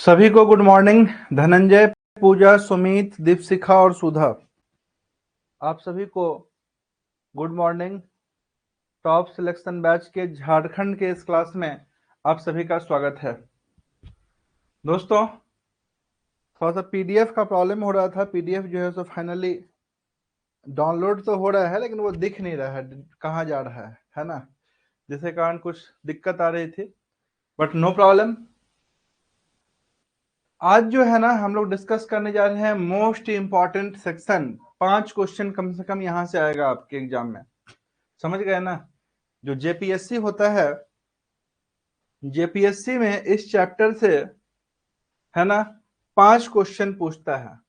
सभी को good morning. Dhananjay, पूजा, सुमित, दीपशिखा और सुधा, आप सभी को good morning. Top selection batch के झारखंड के इस क्लास में आप सभी का स्वागत है। दोस्तों, थोड़ा सा पीडीएफ का प्रॉब्लम हो रहा था। पीडीएफ जो है सो फाइनली डाउनलोड तो हो रहा है, लेकिन वो दिख नहीं रहा है कहाँ जा रहा है ना, जिसके कारण कुछ दिक्कत आ रही थी, बट नो प्रॉब्लम। आज जो है ना हम लोग डिस्कस करने जा रहे हैं मोस्ट इंपॉर्टेंट सेक्शन। 5 क्वेश्चन कम से कम यहां से आएगा आपके एग्जाम में, समझ गए ना। जो जेपीएससी होता है, जेपीएससी में इस चैप्टर से है ना 5 क्वेश्चन पूछता है।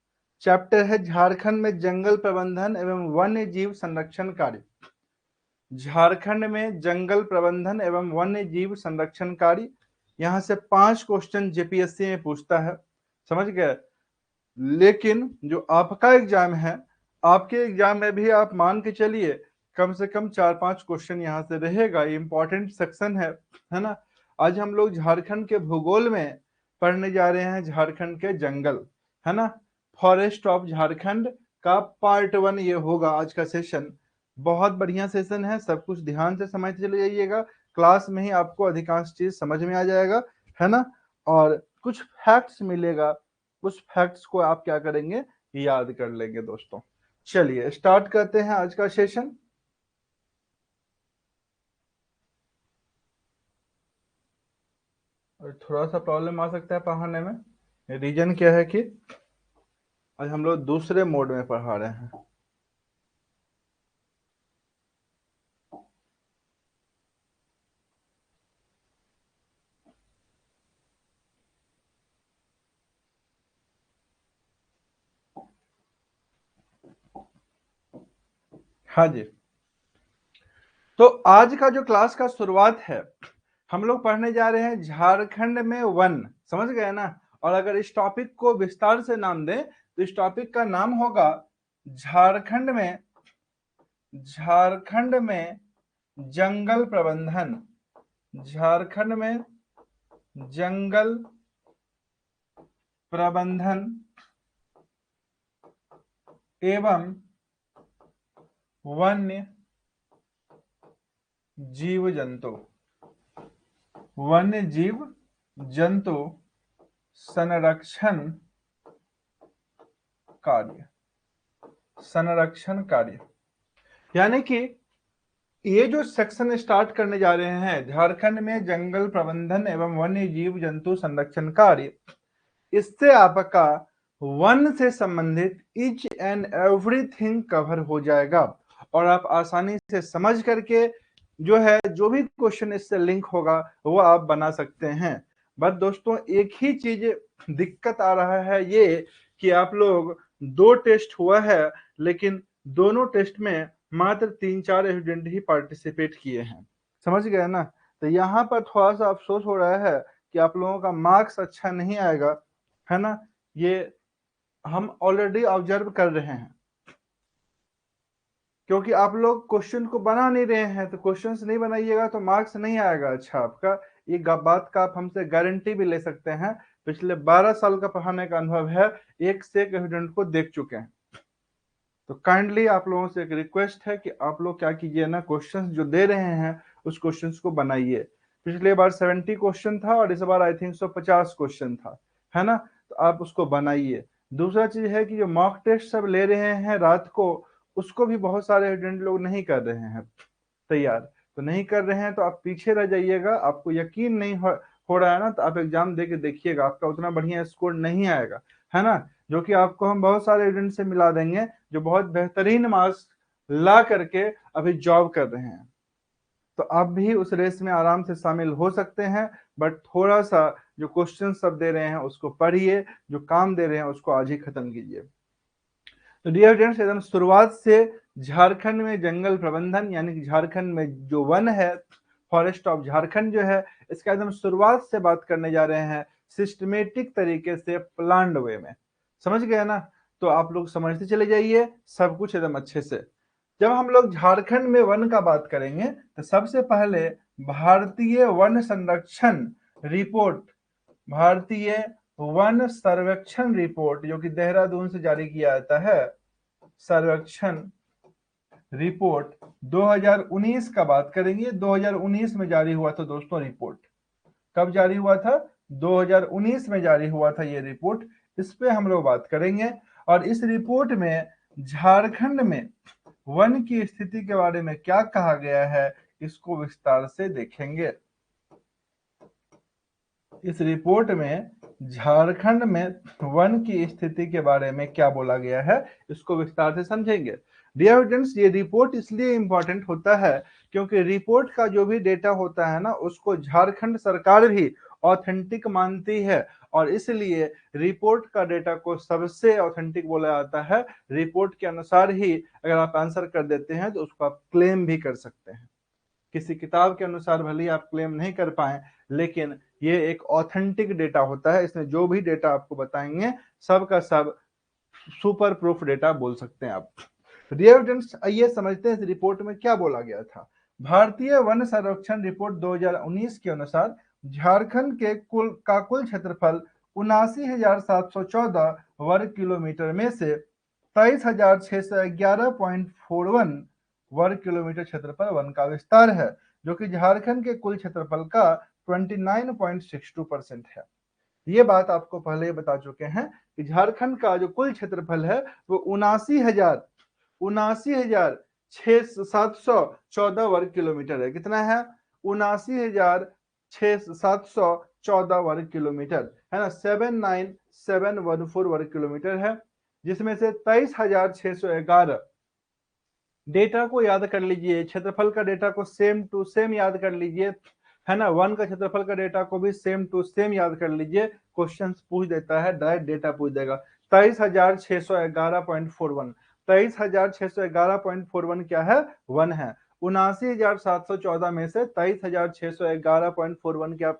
चैप्टर है झारखंड में जंगल प्रबंधन एवं वन्य जीव संरक्षण कार्य। झारखंड में जंगल प्रबंधन एवं वन्य जीव संरक्षण कार्य, यहां से 5 क्वेश्चन जेपीएससी में पूछता है, समझ गए। लेकिन जो आपका एग्जाम है, आपके एग्जाम में भी आप मान के चलिए कम से कम 4-5 क्वेश्चन यहाँ से रहेगा। इंपॉर्टेंट सेक्शन है ना। आज हम लोग झारखंड के भूगोल में पढ़ने जा रहे हैं झारखंड के जंगल, है ना। फॉरेस्ट ऑफ झारखंड का पार्ट 1 ये होगा आज का सेशन। बहुत बढ़िया सेशन है, सब कुछ ध्यान से समझते चले जाइएगा। क्लास में ही आपको अधिकांश चीज समझ में आ जाएगा, है ना। और कुछ फैक्ट्स मिलेगा, उस फैक्ट्स को आप क्या करेंगे, याद कर लेंगे। दोस्तों चलिए स्टार्ट करते हैं आज का सेशन। और थोड़ा सा प्रॉब्लम आ सकता है पढ़ाने में, रीजन क्या है कि आज हम लोग दूसरे मोड में पढ़ा रहे हैं। हाँ जी, तो आज का जो क्लास का शुरुआत है, हम लोग पढ़ने जा रहे हैं झारखंड में वन, समझ गए ना। और अगर इस टॉपिक को विस्तार से नाम दें तो इस टॉपिक का नाम होगा झारखंड में जंगल प्रबंधन। झारखंड में जंगल प्रबंधन एवं वन्य जीव जंतु, वन्य जीव जंतु संरक्षण कार्य, संरक्षण कार्य। यानी कि ये जो सेक्शन स्टार्ट करने जा रहे हैं, झारखंड में जंगल प्रबंधन एवं वन्य जीव जंतु संरक्षण कार्य, इससे आपका वन से संबंधित ईच एंड एवरीथिंग कवर हो जाएगा और आप आसानी से समझ करके जो है जो भी क्वेश्चन इससे लिंक होगा वो आप बना सकते हैं। बस दोस्तों एक ही चीज दिक्कत आ रहा है, ये कि आप लोग 2 टेस्ट हुआ है, लेकिन दोनों टेस्ट में मात्र 3-4 स्टूडेंट ही पार्टिसिपेट किए हैं, समझ गए ना। तो यहाँ पर थोड़ा सा अफसोस हो रहा है कि आप लोगों का मार्क्स अच्छा नहीं आएगा, है ना। ये हम ऑलरेडी ऑब्जर्व कर रहे हैं, क्योंकि आप लोग क्वेश्चन को बना नहीं रहे हैं। तो क्वेश्चंस नहीं बनाइएगा तो मार्क्स नहीं आएगा अच्छा आपका। ये बात का आप हमसे गारंटी भी ले सकते हैं, पिछले 12 साल का पढ़ाने का अनुभव है, एक से एक स्टूडेंट को देख चुके हैं। तो काइंडली आप लोगों से एक रिक्वेस्ट है कि आप लोग क्या कीजिए ना, क्वेश्चंस जो दे रहे हैं उस क्वेश्चंस को बनाइए। पिछले बार 70 क्वेश्चन था और इस बार आई थिंक 150 क्वेश्चन था, है ना। तो आप उसको बनाइए। दूसरा चीज है कि जो मॉक टेस्ट सब ले रहे हैं रात को, उसको भी बहुत सारे स्टूडेंट लोग नहीं कर रहे हैं तैयार। तो नहीं कर रहे हैं तो आप पीछे रह जाइएगा। आपको यकीन नहीं हो रहा है ना, तो आप एग्जाम दे के देखिएगा, आपका उतना बढ़िया स्कोर नहीं आएगा, है ना। जो कि आपको हम बहुत सारे स्टूडेंट से मिला देंगे जो बहुत बेहतरीन मार्क्स ला करके अभी जॉब कर रहे हैं। तो आप भी उस रेस में आराम से शामिल हो सकते हैं, बट थोड़ा सा जो क्वेश्चन सब दे रहे हैं उसको पढ़िए, जो काम दे रहे हैं उसको आज ही खत्म कीजिए। तो डियर फ्रेंड्स, एकदम शुरुआत से झारखंड में जंगल प्रबंधन यानी कि झारखंड में जो वन है, फॉरेस्ट ऑफ झारखंड जो है, इसका एकदम शुरुआत से बात करने जा रहे हैं सिस्टमेटिक तरीके से, प्लान्ड वे में, समझ गए ना। तो आप लोग समझते चले जाइए सब कुछ एकदम अच्छे से। जब हम लोग झारखंड में वन का बात करेंगे तो सबसे पहले भारतीय वन संरक्षण रिपोर्ट, भारतीय वन सर्वेक्षण रिपोर्ट जो कि देहरादून से जारी किया जाता है, सर्वेक्षण रिपोर्ट 2019 का बात करेंगे। 2019 में जारी हुआ था दोस्तों रिपोर्ट। कब जारी हुआ था? 2019 में जारी हुआ था ये रिपोर्ट। इस पे हम लोग बात करेंगे और इस रिपोर्ट में झारखंड में वन की स्थिति के बारे में क्या कहा गया है इसको विस्तार से देखेंगे। इस रिपोर्ट में झारखंड में वन की स्थिति के बारे में क्या बोला गया है इसको विस्तार से समझेंगे। डियर स्टूडेंट्स, ये रिपोर्ट इसलिए इंपॉर्टेंट होता है क्योंकि रिपोर्ट का जो भी डेटा होता है ना उसको झारखंड सरकार भी ऑथेंटिक मानती है और इसलिए रिपोर्ट का डेटा को सबसे ऑथेंटिक बोला जाता है। रिपोर्ट के अनुसार ही अगर आप आंसर कर देते हैं तो उसको आप क्लेम भी कर सकते हैं। किसी किताब के अनुसार भले ही आप क्लेम नहीं कर पाए, लेकिन ये एक ऑथेंटिक डेटा होता है। इसमें जो भी डेटा आपको बताएंगे सब का सब सुपर प्रूफ डेटा बोल सकते हैं आप। डियर स्टूडेंट्स, आइए समझते हैं इस रिपोर्ट में क्या बोला गया था। भारतीय वन संरक्षण रिपोर्ट 2019 के अनुसार झारखंड के कुल क्षेत्रफल 79,714 वर्ग किलोमीटर में से 23,611.41 वर्ग किलोमीटर क्षेत्रफल वन का विस्तार है, जो कि झारखंड के कुल क्षेत्रफल का 29.62% है। ये बात आपको पहले ही बता चुके हैं कि झारखंड का जो कुल क्षेत्रफल है वो 79,714 वर्ग किलोमीटर है। कितना है? 79,714 वर्ग किलोमीटर है ना, 79714 वर्ग किलोमीटर है, जिसमें से 23,611 डेटा को याद कर लीजिए, क्षेत्रफल का डेटा को सेम टू सेम याद कर लीजिए, है ना। वन का क्षेत्रफल का डेटा को भी सेम टू सेम याद कर लीजिए। क्वेश्चन पूछ देता है, डायरेक्ट डेटा पूछ देगा। 23,611.41 23,611.41 क्या है? वन है। 79,714 में से 23,611.41 क्या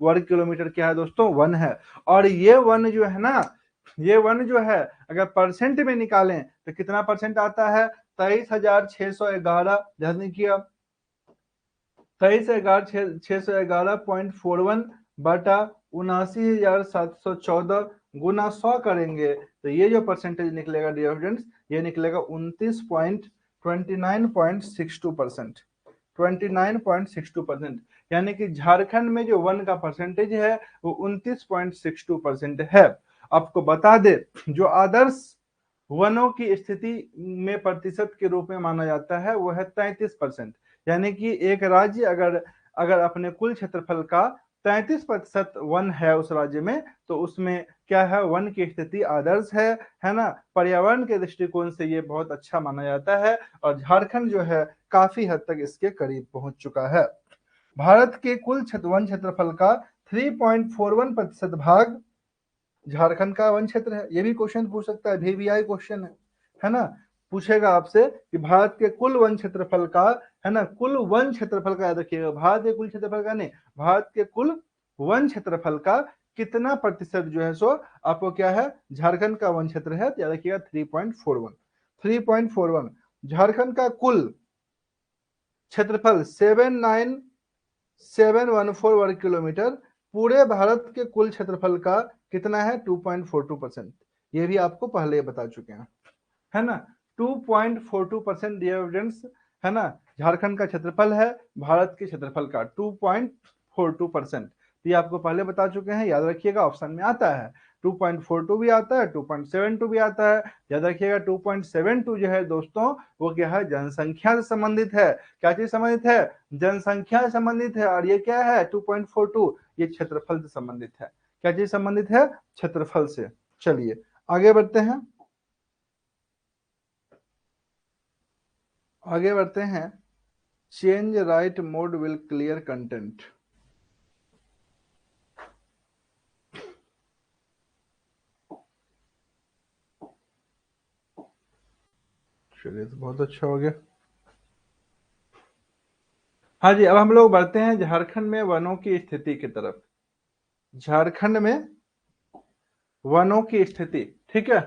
वर्ग किलोमीटर क्या है दोस्तों? वन है। और ये वन जो है ना, ये वन जो है अगर परसेंट में निकालें तो कितना परसेंट आता है? 23,611 ध्यान किया, 23,611.41 बटा 79,714 गुना 100 करेंगे तो ये जो परसेंटेज निकलेगा डियर स्टूडेंट्स, ये निकलेगा 29.62%। 29.62%, यानी कि झारखंड में जो वन का परसेंटेज है वो 29.62% है। आपको बता दे, जो आदर्श वनों की स्थिति में प्रतिशत के रूप में माना जाता है वो है 33%। यानी कि एक राज्य अगर अपने कुल क्षेत्रफल का 33% वन है उस राज्य में, तो उसमें क्या है? वन की स्थिति आदर्श है ना। पर्यावरण के दृष्टिकोण से ये बहुत अच्छा माना जाता है और झारखंड जो है काफी हद तक इसके करीब पहुंच चुका है। भारत के कुल वन क्षेत्रफल का 3.41% भाग झारखंड का वन क्षेत्र है। ये भी क्वेश्चन पूछ सकता है, VVI क्वेश्चन है ना। पूछेगा आपसे कि भारत के कुल वन क्षेत्रफल का, है ना, कुल वन क्षेत्रफल का याद रखिएगा, भारत के कुल क्षेत्रफल का नहीं, भारत के कुल वन क्षेत्रफल का कितना प्रतिशत जो है सो आपको क्या है? झारखंड का वन क्षेत्र है, तो याद रखिएगा 3.41। 3.41 झारखंड का कुल क्षेत्रफल 79714 वर्ग किलोमीटर, पूरे भारत के कुल क्षेत्रफल का कितना है? 2.42%। ये भी आपको पहले बता चुके हैं, है ना। 2.42% डियर स्टूडेंट्स, है ना, झारखंड का क्षेत्रफल है भारत के क्षेत्रफल का 2.42%। ये आपको पहले बता चुके हैं, याद रखिएगा। ऑप्शन में आता है 2.42 भी आता है, 2.72 भी आता है। याद रखिएगा 2.72 जो है दोस्तों वो क्या है? जनसंख्या से संबंधित है। क्या चीज संबंधित है? जनसंख्या से संबंधित है। और ये क्या है? 2.42 ये क्षेत्रफल से संबंधित है। क्या चीज संबंधित है? क्षेत्रफल से। चलिए आगे बढ़ते हैं, आगे बढ़ते हैं। Change right mode will clear content. चलिए तो बहुत अच्छा हो गया। हाँ जी, अब हम लोग बढ़ते हैं झारखंड में वनों की स्थिति की तरफ। झारखंड में वनों की स्थिति, ठीक है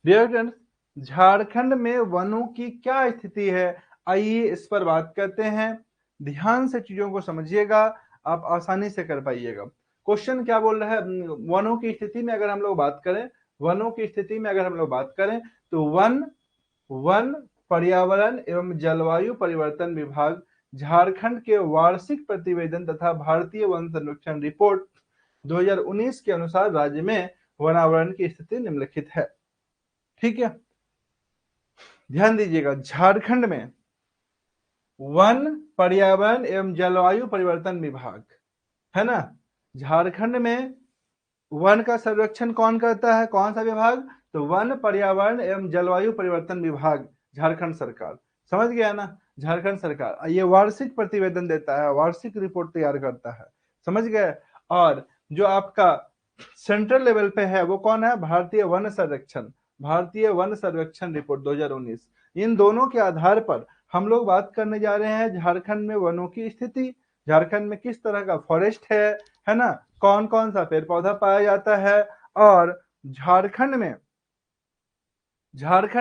डियर फ्रेंड्स, झारखंड में वनों की क्या स्थिति है, आइए इस पर बात करते हैं। ध्यान से चीजों को समझिएगा, आप आसानी से कर पाइएगा। क्वेश्चन क्या बोल रहा है, वनों की स्थिति में अगर हम लोग बात करें, वनों की स्थिति में अगर हम लोग बात करें तो वन पर्यावरण एवं जलवायु परिवर्तन विभाग झारखंड के वार्षिक प्रतिवेदन तथा भारतीय वन संरक्षण रिपोर्ट 2019 के अनुसार राज्य में वनावरण की स्थिति निम्नलिखित है। ठीक है, ध्यान दीजिएगा, झारखंड में वन पर्यावरण एवं जलवायु परिवर्तन विभाग है ना, झारखंड में वन का संरक्षण कौन करता है, कौन सा विभाग, तो वन पर्यावरण एवं जलवायु परिवर्तन विभाग झारखंड सरकार, समझ गया ना, झारखंड सरकार ये वार्षिक प्रतिवेदन देता है, वार्षिक रिपोर्ट तैयार करता है, समझ गए। और जो आपका सेंट्रल लेवल पे है वो कौन है, भारतीय वन सर्वेक्षण, भारतीय वन सर्वेक्षण रिपोर्ट 2019। इन दोनों के आधार पर हम लोग बात करने जा रहे हैं झारखंड में वनों की स्थिति, झारखंड में किस तरह का फॉरेस्ट है ना, कौन कौन सा पेड़ पौधा पाया जाता है, और झारखंड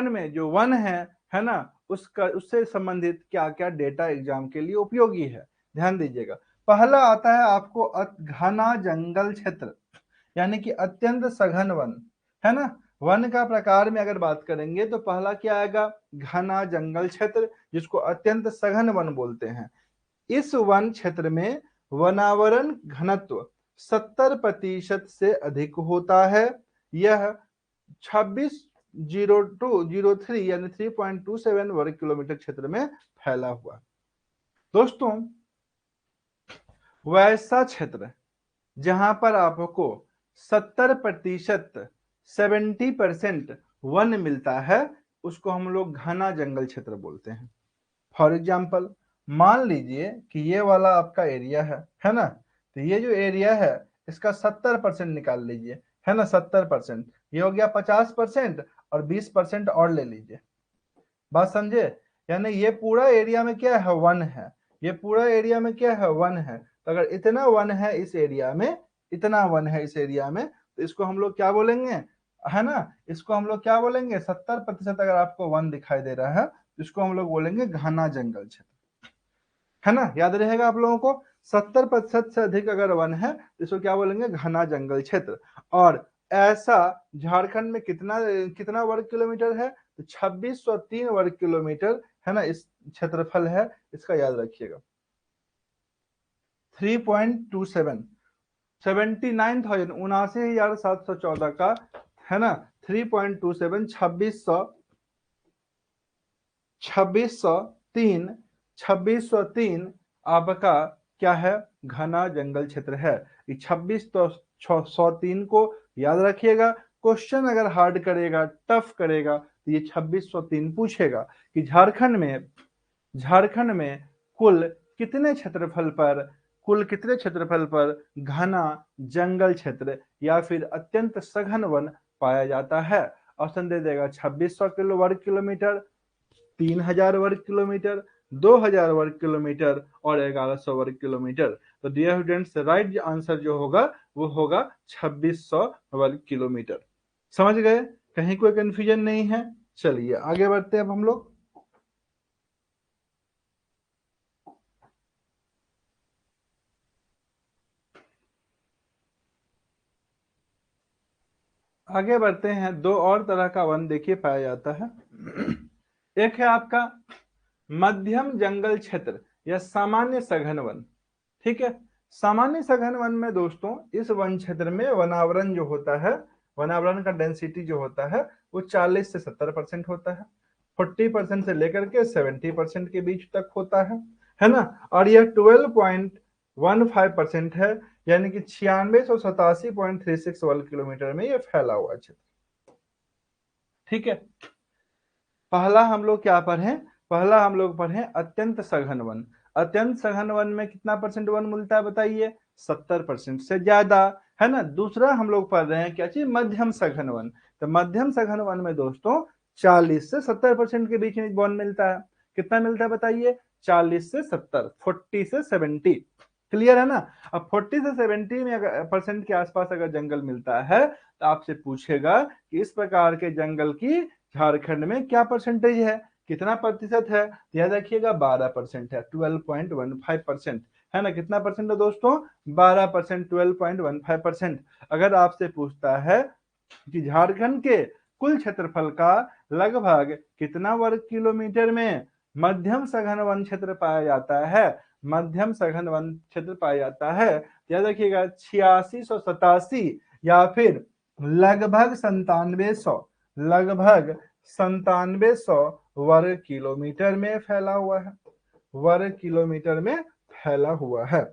में जो वन है ना, उसका उससे संबंधित क्या क्या डेटा एग्जाम के लिए उपयोगी है, ध्यान दीजिएगा। पहला आता है आपको घना जंगल क्षेत्र, यानी कि अत्यंत सघन वन, है ना। वन का प्रकार में अगर बात करेंगे तो पहला क्या आएगा, घना जंगल क्षेत्र, जिसको अत्यंत सघन वन बोलते हैं। इस वन क्षेत्र में वनावरण घनत्व 70% से अधिक होता है। यह 260203 यानी 3.27 वर्ग किलोमीटर क्षेत्र में फैला हुआ। दोस्तों, वैसा क्षेत्र जहां पर आपको 70% वन मिलता है उसको हम लोग घना जंगल क्षेत्र बोलते हैं। फॉर एग्जाम्पल, मान लीजिए कि ये वाला आपका एरिया है ना, तो ये जो एरिया है इसका 70% निकाल लीजिए, है ना, 70%, ये हो गया 50% और 20% और ले लीजिए, बात समझे। यानी ये पूरा एरिया में क्या है, वन है, ये पूरा एरिया में क्या है, वन है। तो अगर इतना वन है इस एरिया में, इतना वन है इस एरिया में, तो इसको हम लोग क्या बोलेंगे, है ना, इसको हम लोग क्या बोलेंगे, 70% अगर आपको वन दिखाई दे रहा है तो इसको हम लोग बोलेंगे घना जंगल क्षेत्र, है ना, याद रहेगा आप लोगों को। 70% से अधिक अगर वन है तो इसको क्या बोलेंगे, घना जंगल क्षेत्र। और ऐसा झारखंड में कितना कितना वर्ग किलोमीटर है, तो 2603 वर्ग किलोमीटर, है ना, इस क्षेत्रफल है, इसका याद रखिएगा। 3.27 79,000 79,714 का, है ना, 3.27 2603 आपका क्या है, घना जंगल क्षेत्र है। 2603 को याद रखिएगा। क्वेश्चन अगर हार्ड करेगा, टफ करेगा, तो ये 2603 पूछेगा कि झारखंड में कुल कितने क्षेत्रफल पर घना जंगल क्षेत्र या फिर अत्यंत सघन वन पाया जाता है। ऑप्शन दे देगा 2600 वर्ग किलोमीटर, 3000 वर्ग किलोमीटर, 2000 वर्ग किलोमीटर और 1100 वर्ग किलोमीटर। तो डियर स्टूडेंट्स, राइट आंसर जो होगा वो होगा 2600 वर्ग किलोमीटर। समझ गए, कहीं कोई कंफ्यूजन नहीं है। चलिए आगे बढ़ते हैं अब हम लोग। आगे बढ़ते हैं, दो और तरह का वन देखिए पाया जाता है। एक है आपका मध्यम जंगल क्षेत्र या सामान्य सघन वन। ठीक है, सामान्य सघन वन में दोस्तों इस वन क्षेत्र में वनावरण जो होता है, वनावरण का डेंसिटी जो होता है वो 40 से 70% होता है, 40% से लेकर के 70% के बीच तक होता है ना। और यह 12.15% है, यानी कि 9687.36 वर्ग किलोमीटर में यह फैला हुआ क्षेत्र। ठीक है, पहला हम लोग क्या पढ़े, पहला हम लोग पढ़े अत्यंत सघन वन। अत्यंत सघन वन में कितना परसेंट वन मिलता है बताइए, 70% से ज्यादा, है ना। दूसरा हम लोग पढ़ रहे हैं क्या चीज, मध्यम सघन वन। तो मध्यम सघन वन में दोस्तों 40 से 70% के बीच में वन मिलता है। कितना मिलता है बताइए, 40 से 70, 40 से 70। क्लियर है ना। अब 40 से 70 में अगर परसेंट के आसपास अगर जंगल मिलता है तो आपसे पूछेगा कि इस प्रकार के जंगल की झारखंड में क्या परसेंटेज है, कितना प्रतिशत है। याद रखिएगा 12% है, 12.15%, है ना। कितना परसेंट है दोस्तों? 12%, 12.15%। अगर आपसे पूछता है कि झारखंड के कुल क्षेत्रफल का लगभग कितना वर्ग किलोमीटर में मध्यम सघन वन क्षेत्र पाया जाता है, मध्यम सघन वन क्षेत्र पाया जाता है, याद रखिएगा 8687 या फिर लगभग 9700, लगभग 9700 वर्ग किलोमीटर में फैला हुआ है, वर्ग किलोमीटर में फैला हुआ है।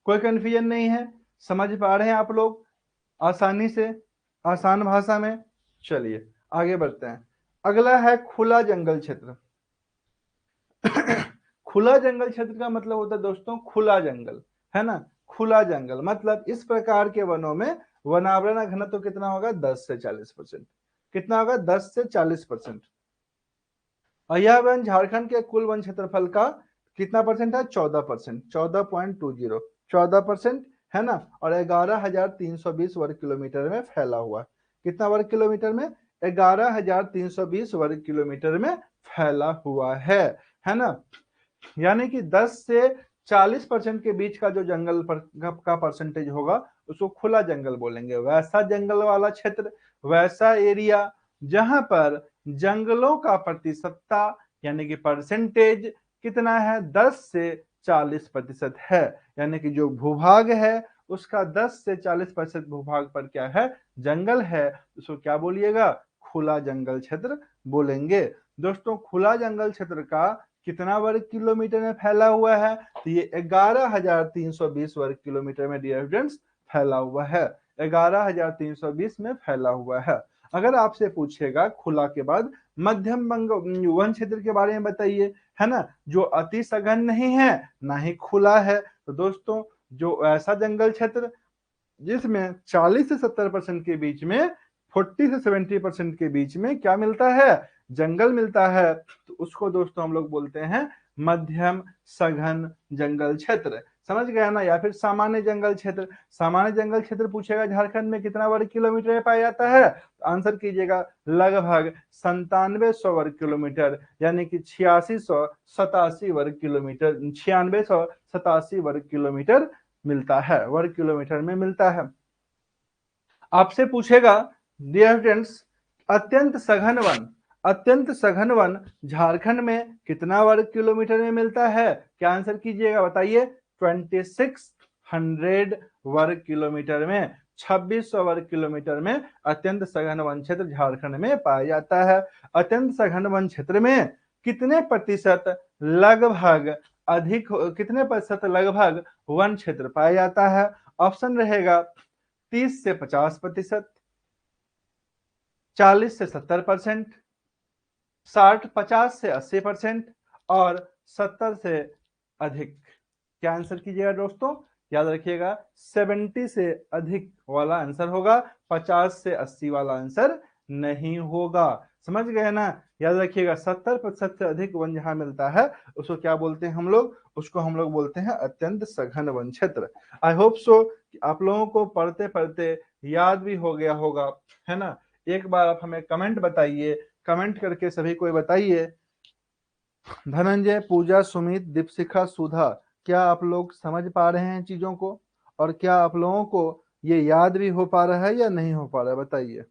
कोई कंफ्यूजन नहीं है, समझ पा रहे हैं आप लोग आसानी से, आसान भाषा में। चलिए आगे बढ़ते हैं। अगला है खुला जंगल क्षेत्र। खुला जंगल क्षेत्र का मतलब होता है दोस्तों खुला जंगल, है ना। खुला जंगल मतलब इस प्रकार के वनों में वनावरण घनत्व तो कितना होगा? 10 से 40%। कितना होगा? 10 से 40%। और यह वन झारखंड के कुल वन क्षेत्रफल का कितना परसेंट है? 14%, 14.20, 14% है ना। और 11,320 वर्ग किलोमीटर में फैला हुआ। कितना वर्ग किलोमीटर में? 11,320 वर्ग किलोमीटर में फैला हुआ है ना। यानी कि 10 से 40% के बीच का जो जंगल का परसेंटेज होगा उसको खुला जंगल बोलेंगे। वैसा जंगल वाला क्षेत्र, वैसा एरिया जहां पर जंगलों का प्रतिशतता यानी कि परसेंटेज कितना है? 10 से 40% है। यानी कि जो भूभाग है उसका 10 से 40% भूभाग पर क्या है? जंगल है। उसको क्या बोलिएगा? खुला जंगल क्षेत्र बोलेंगे। दोस्तों खुला जंगल क्षेत्र का कितना वर्ग किलोमीटर में फैला हुआ है? तो ये 11,320 वर्ग किलोमीटर में डियर स्टूडेंट्स फैला हुआ है। 11,320 में फैला हुआ है। अगर आपसे पूछेगा खुला के बाद मध्यम वन क्षेत्र के बारे में बताइए, है ना, जो अति सघन नहीं है ना ही खुला है, तो दोस्तों जो ऐसा जंगल क्षेत्र जिसमें 40 से 70% के बीच में, 40 से 70% के बीच में क्या मिलता है? जंगल मिलता है, तो उसको दोस्तों हम लोग बोलते हैं मध्यम सघन जंगल क्षेत्र। समझ गया ना। या फिर सामान्य जंगल क्षेत्र। सामान्य जंगल क्षेत्र पूछेगा झारखंड में कितना वर्ग किलोमीटर में पाया जाता है, तो आंसर कीजिएगा लगभग 9700 वर्ग किलोमीटर, यानी कि 8687 वर्ग किलोमीटर, 9687 वर्ग किलोमीटर मिलता है, वर्ग किलोमीटर में मिलता है। आपसे पूछेगा डियर फ्रेंड्स अत्यंत सघन वन, अत्यंत सघन वन झारखंड में कितना वर्ग किलोमीटर में मिलता है? क्या आंसर कीजिएगा बताइए? 2600 वर्ग किलोमीटर में, 2600 वर्ग किलोमीटर में अत्यंत सघन वन क्षेत्र झारखंड में पाया जाता है। अत्यंत सघन वन क्षेत्र में कितने प्रतिशत लगभग अधिक, कितने प्रतिशत लगभग वन क्षेत्र पाया जाता है? ऑप्शन रहेगा 30 से 50%, 40 से 70%, 50 से 80% और 70 से अधिक। क्या आंसर कीजिएगा दोस्तों? याद रखिएगा 70 से अधिक वाला आंसर होगा, 50 से 80 वाला आंसर नहीं होगा। समझ गए ना। याद रखिएगा 70% से अधिक वन जहां मिलता है उसको क्या बोलते हैं हम लोग? उसको हम लोग बोलते हैं अत्यंत सघन वन क्षेत्र। आई होप सो कि आप लोगों को पढ़ते पढ़ते याद भी हो गया होगा, है ना। एक बार आप हमें कमेंट बताइए, कमेंट करके सभी को बताइए। धनंजय, पूजा, सुमित, दीपशिखा, सुधा, क्या आप लोग समझ पा रहे हैं चीजों को? और क्या आप लोगों को ये याद भी हो पा रहा है या नहीं हो पा रहा है? बताइए।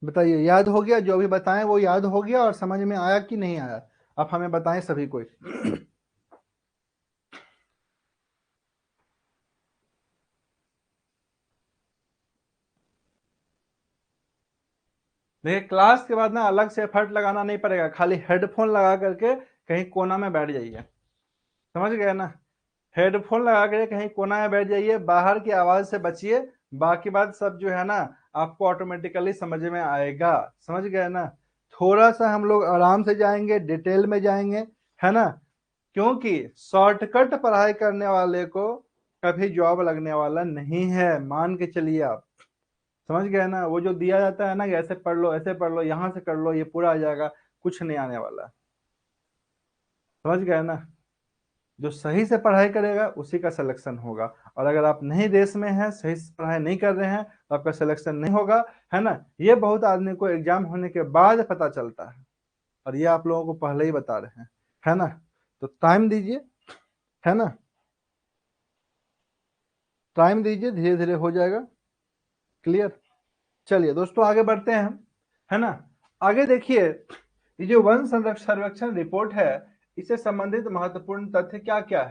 बताइए याद हो गया? जो अभी बताएं वो याद हो गया और समझ में आया कि नहीं आया? आप हमें बताएं सभी कोई। देखिए क्लास के बाद ना अलग से एफर्ट लगाना नहीं पड़ेगा, खाली हेडफोन लगा करके कहीं कोना में बैठ जाइए। समझ गए ना। हेडफोन लगा के कहीं कोना में बैठ जाइए, बाहर की आवाज से बचिए, बाकी बात सब जो है ना आपको ऑटोमेटिकली समझ में आएगा। समझ गए ना। थोड़ा सा हम लोग आराम से जाएंगे, डिटेल में जाएंगे, है ना, क्योंकि शॉर्टकट पढ़ाई करने वाले को कभी जॉब लगने वाला नहीं है, मान के चलिए आप। समझ गए ना। वो जो दिया जाता है ना कि ऐसे पढ़ लो, ऐसे पढ़ लो, यहाँ से कर लो, ये पूरा आ जाएगा, कुछ नहीं आने वाला। समझ गए ना। जो सही से पढ़ाई करेगा उसी का सिलेक्शन होगा, और अगर आप नहीं देश में हैं, सही से पढ़ाई नहीं कर रहे हैं, तो आपका सिलेक्शन नहीं होगा, है ना। ये बहुत आदमी को एग्जाम होने के बाद पता चलता है। और ये आप लोगों को पहले ही बता रहे हैं, है ना। तो टाइम दीजिए, है ना, टाइम दीजिए, धीरे धीरे हो जाएगा। क्लियर। चलिए दोस्तों आगे बढ़ते हैं हम, है ना। आगे देखिए, ये जो वन सर्वेक्षण रिपोर्ट है, इससे संबंधित महत्वपूर्ण तथ्य क्या क्या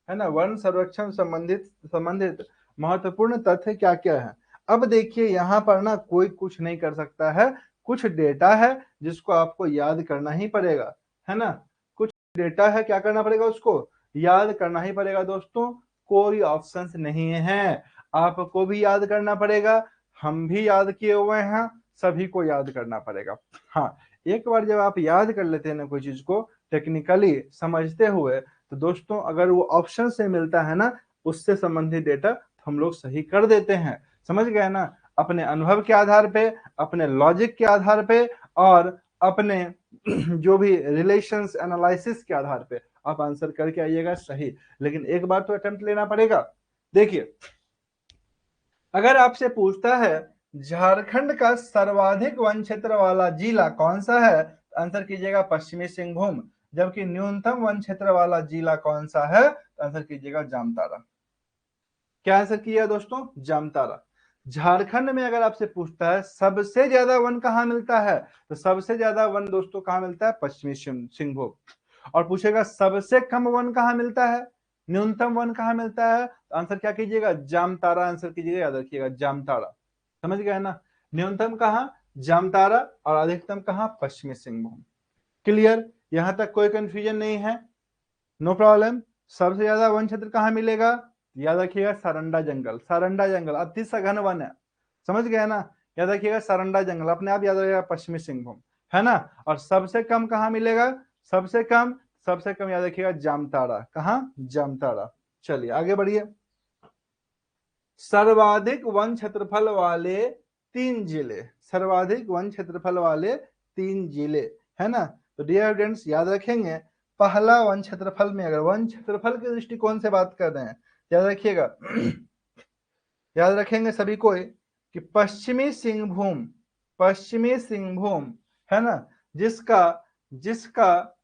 है ना। वन सर्वेक्षण संबंधित संबंधित महत्वपूर्ण तथ्य क्या क्या है। अब देखिए यहाँ पर ना कोई कुछ नहीं कर सकता है, कुछ डेटा है जिसको आपको याद करना ही पड़ेगा, है ना। कुछ डेटा है, क्या करना पड़ेगा, उसको याद करना ही पड़ेगा दोस्तों। कोई ऑप्शंस नहीं है, आपको भी याद करना पड़ेगा, हम भी याद किए हुए हैं, सभी को याद करना पड़ेगा। हाँ, एक बार जब आप याद कर लेते हैं ना कोई चीज को टेक्निकली समझते हुए, तो दोस्तों अगर वो ऑप्शन से मिलता है ना, उससे संबंधित डेटा हम लोग सही कर देते हैं। समझ गए ना, अपने अनुभव के आधार पे, अपने लॉजिक के आधार पे, और अपने जो भी रिलेशंस एनालिसिस के आधार पे आप आंसर करके आइएगा सही। लेकिन एक बार तो अटेम्प्ट लेना पड़ेगा। देखिए, अगर आपसे पूछता है झारखंड का सर्वाधिक वन क्षेत्र वाला जिला कौन सा है, तो आंसर कीजिएगा पश्चिमी सिंहभूम। जबकि न्यूनतम वन क्षेत्र वाला जिला कौन सा है, तो आंसर कीजिएगा जामताड़ा। क्या आंसर किया दोस्तों, जामताड़ा। झारखंड में अगर आपसे पूछता है सबसे ज्यादा वन कहाँ मिलता है, तो सबसे ज्यादा वन दोस्तों कहाँ मिलता है, पश्चिमी सिंहभूम। और पूछेगा सबसे कम वन कहाँ मिलता है, न्यूनतम वन कहाँ मिलता है, तो आंसर क्या कीजिएगा, जामताड़ा आंसर कीजिएगा, याद रखिएगा जामताड़ा। समझ गए ना, न्यूनतम कहाँ, जामताड़ा, और अधिकतम कहाँ, पश्चिमी सिंहभूम। क्लियर, यहां तक कोई कंफ्यूजन नहीं है, नो प्रॉब्लम। सबसे ज्यादा वन क्षेत्र कहाँ मिलेगा, याद रखिएगा सारंडा जंगल। सारंडा जंगल अति सघन वन है, समझ गए ना, याद रखिएगा सारंडा जंगल, अपने आप याद रखिएगा पश्चिमी सिंहभूम, है ना। और सबसे कम कहाँ मिलेगा, सबसे कम, सबसे कम याद रखिएगा जामताड़ा, कहाँ, जामताड़ा। चलिए आगे बढ़िए। सर्वाधिक वन क्षेत्रफल वाले 3 जिले, सर्वाधिक वन क्षेत्रफल वाले 3 जिले, है ना। तो डियर स्टूडेंट्स याद रखेंगे, पहला वन क्षेत्रफल में, अगर वन क्षेत्रफल के दृष्टिकोण से बात कर रहे हैं, याद रखिएगा याद रखेंगे सभी को कि पश्चिमी सिंहभूम, पश्चिमी सिंहभूम, है ना, जिसका जिसका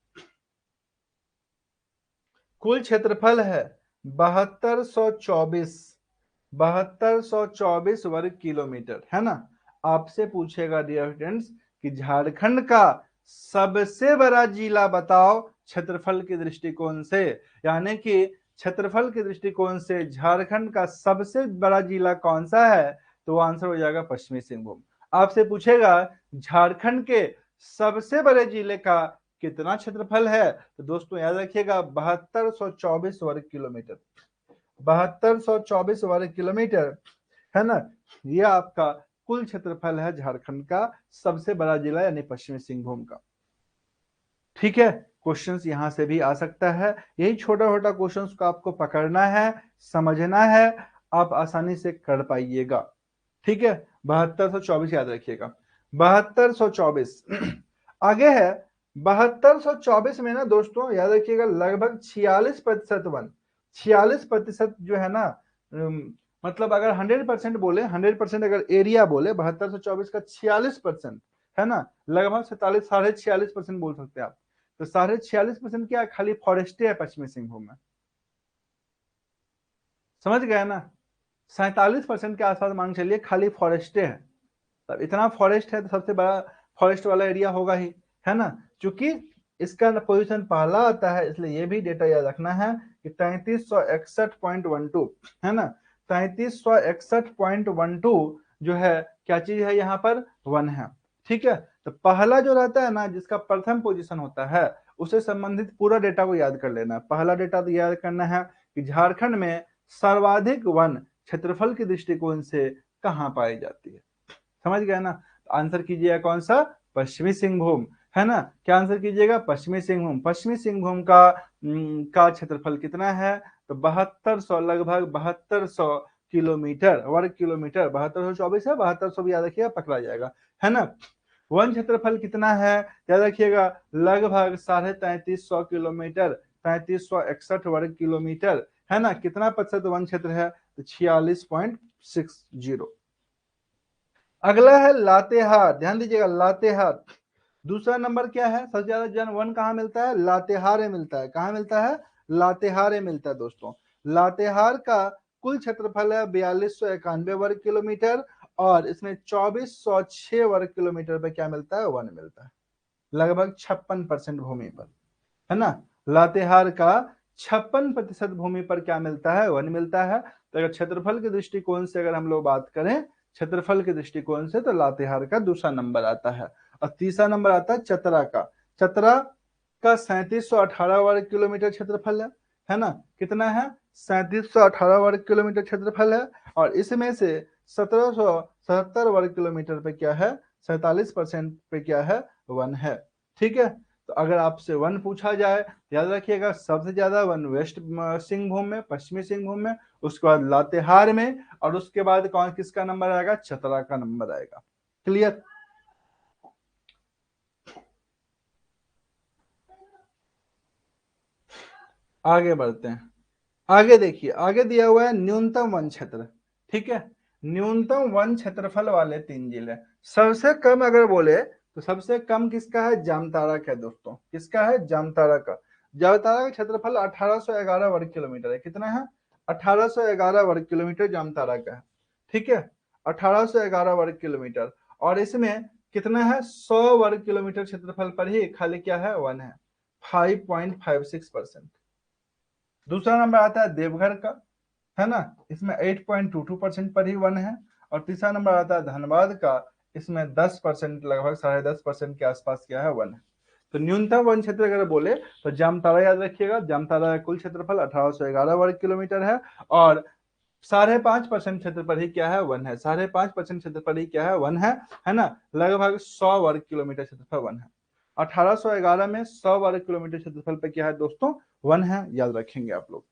कुल क्षेत्रफल है 7224 वर्ग किलोमीटर, है ना। आपसे पूछेगा डियर स्टूडेंट्स कि झारखंड का सबसे बड़ा जिला बताओ क्षेत्रफल के दृष्टिकोण से, यानी कि क्षेत्रफल के दृष्टिकोण से झारखंड का सबसे बड़ा जिला कौन सा है, तो आंसर हो जाएगा पश्चिमी सिंहभूम। आपसे पूछेगा झारखंड के सबसे बड़े जिले का कितना क्षेत्रफल है, तो दोस्तों याद रखिएगा 7224 वर्ग किलोमीटर, 7224 वर्ग किलोमीटर, है ना। ये आपका कुल क्षेत्रफल है झारखंड का सबसे बड़ा जिला यानी पश्चिमी सिंहभूम का। ठीक है, क्वेश्चंस यहां से भी आ सकता है, यही छोटा छोटा क्वेश्चंस को आपको पकड़ना है, समझना है, आप आसानी से कर पाइएगा। ठीक है, 7224 याद रखिएगा, 7224 आगे है 7224 में ना दोस्तों याद रखिएगा लगभग 46% वन, 46% जो है ना, मतलब अगर 100% बोले, 100% अगर एरिया बोले 7224 का 46%, है ना, लगभग 47 46.5% बोल सकते हैं आप। तो 46.5% क्या, खाली फॉरेस्ट है पश्चिमी सिंहभूम में, समझ गए ना। 47% के आसपास मान चलिए खाली फॉरेस्ट है। तब इतना फॉरेस्ट है तो सबसे बड़ा फॉरेस्ट वाला एरिया होगा ही, है ना। क्योंकि इसका पोजीशन पहला आता है, इसलिए ये भी डेटा याद रखना है कि 3361.12, है ना, 3361.12 जो है क्या चीज है, यहाँ पर वन है। ठीक है, तो पहला जो रहता है ना, जिसका प्रथम पोजीशन होता है, उससे संबंधित पूरा डेटा को याद कर लेना है। पहला डेटा तो याद करना है कि झारखंड में सर्वाधिक वन क्षेत्रफल के दृष्टिकोण से कहाँ पाई जाती है, समझ गए ना। आंसर कीजिएगा कौन सा, पश्चिमी सिंहभूम, है ना। क्या आंसर कीजिएगा, पश्चिमी सिंहभूम। पश्चिमी सिंहभूम का क्षेत्रफल कितना है, तो 7200, लगभग 7200 किलोमीटर, वर्ग किलोमीटर। 7224 है, 7200 भी याद रखिएगा, पकड़ा जाएगा, है ना। वन क्षेत्रफल कितना है, याद रखिएगा लगभग 3350 किलोमीटर, 3361 वर्ग किलोमीटर, है ना। कितना प्रतिशत वन क्षेत्र है, तो 46.60। अगला है लातेहार, ध्यान दीजिएगा लातेहार। दूसरा नंबर क्या है, सबसे ज्यादा जन वन कहाँ मिलता है, लातेहार में मिलता है। कहाँ मिलता है, लातेहार में मिलता है दोस्तों। लातेहार का कुल क्षेत्रफल है 4291 वर्ग किलोमीटर, और इसमें 2406 वर्ग किलोमीटर पे क्या मिलता है, वन मिलता है, लगभग 56% भूमि पर, है ना। लातेहार का 56% भूमि पर क्या मिलता है, वन मिलता है। तो अगर क्षेत्रफल के दृष्टिकोण से अगर हम लोग बात करें, क्षेत्रफल के दृष्टिकोण से, तो लातेहार का दूसरा नंबर आता है। और तीसरा नंबर आता है चतरा का। चतरा का 3718 वर्ग किलोमीटर क्षेत्रफल है ना। कितना है, 3718 वर्ग किलोमीटर क्षेत्रफल है। और इसमें से 1777 वर्ग किलोमीटर पे क्या है, 47% पे क्या है, वन है। ठीक है, तो अगर आपसे वन पूछा जाए, याद रखिएगा सबसे ज्यादा वन वेस्ट सिंहभूम में, पश्चिमी सिंहभूम में, उसके बाद लातेहार में, और उसके बाद कौन किसका नंबर आएगा, चतरा का नंबर आएगा। क्लियर। आगे बढ़ते हैं। आगे देखिए, आगे दिया हुआ है न्यूनतम वन क्षेत्र। ठीक है, न्यूनतम वन क्षेत्रफल वाले 3 जिले। सबसे कम अगर बोले तो सबसे कम किसका है, जामताड़ा का दोस्तों। किसका है, जामताड़ा का। जामताड़ा का क्षेत्रफल 1811 वर्ग किलोमीटर है। कितना है, 1811 वर्ग किलोमीटर जामताड़ा का है। ठीक है, 1811 वर्ग किलोमीटर। और इसमें कितना है, 100 वर्ग किलोमीटर क्षेत्रफल पर ही खाली क्या है, वन है, 5.56%। दूसरा नंबर आता है देवघर का, है ना, इसमें 8.22% पर ही वन है। और तीसरा नंबर आता है धनबाद का, इसमें 10%, लगभग 10.5% के आसपास क्या है, वन है। तो न्यूनतम वन क्षेत्र अगर बोले तो जामताड़ा याद रखिएगा। जामताड़ा का कुल क्षेत्रफल 1811 वर्ग किलोमीटर है, और 5.5% क्षेत्र पर ही क्या है, वन है। 5.5% क्षेत्र पर ही क्या है, वन है ना। लगभग 100 वर्ग किलोमीटर क्षेत्रफल वन है। 1811 में 100 वर्ग किलोमीटर क्षेत्रफल पे क्या है दोस्तों, वन है, याद रखेंगे आप लोग।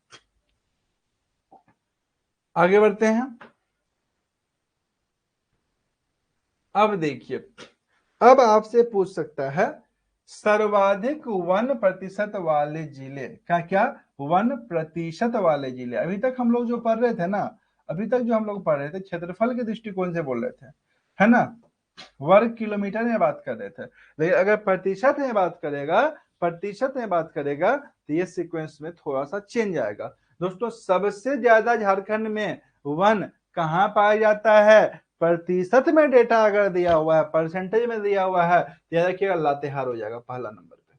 आगे बढ़ते हैं। अब देखिए, अब आपसे पूछ सकता है सर्वाधिक वन प्रतिशत वाले जिले, क्या क्या, वन प्रतिशत वाले जिले। अभी तक हम लोग जो पढ़ रहे थे ना, अभी तक जो हम लोग पढ़ रहे थे क्षेत्रफल के दृष्टिकोण से बोल रहे थे, है ना, वर्ग किलोमीटर में बात कर रहे थे। लेकिन अगर प्रतिशत में बात करेगा, प्रतिशत में बात करेगा, तो ये सीक्वेंस में थोड़ा सा चेंज आएगा। दोस्तों सबसे ज्यादा झारखंड में वन कहाँ पाया जाता है, प्रतिशत में डेटा अगर दिया हुआ है, परसेंटेज में दिया हुआ है, तो याद रखिएगा लातेहार हो जाएगा पहला नंबर पे।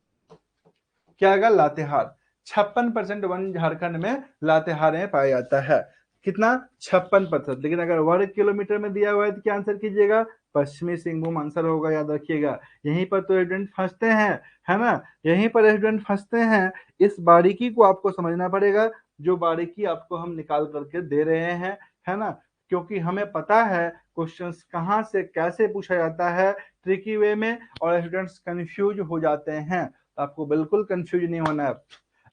क्या आएगा, लातेहार। 56% वन झारखंड में लातेहार में पाया जाता है। कितना, 56%। लेकिन अगर वर्ग किलोमीटर में दिया हुआ है तो क्या आंसर कीजिएगा, पश्चिमी सिंहभूम आंसर होगा, याद रखिएगा। यहीं पर तो स्टूडेंट फंसते हैं, है ना, यहीं पर स्टूडेंट फंसते हैं। इस बारीकी को आपको समझना पड़ेगा, जो बारीकी आपको हम निकाल करके दे रहे हैं, है ना। क्योंकि हमें पता है क्वेश्चंस कहाँ से कैसे पूछा जाता है, ट्रिकी वे में, और स्टूडेंट्स कंफ्यूज हो जाते हैं। आपको बिल्कुल कंफ्यूज नहीं होना है।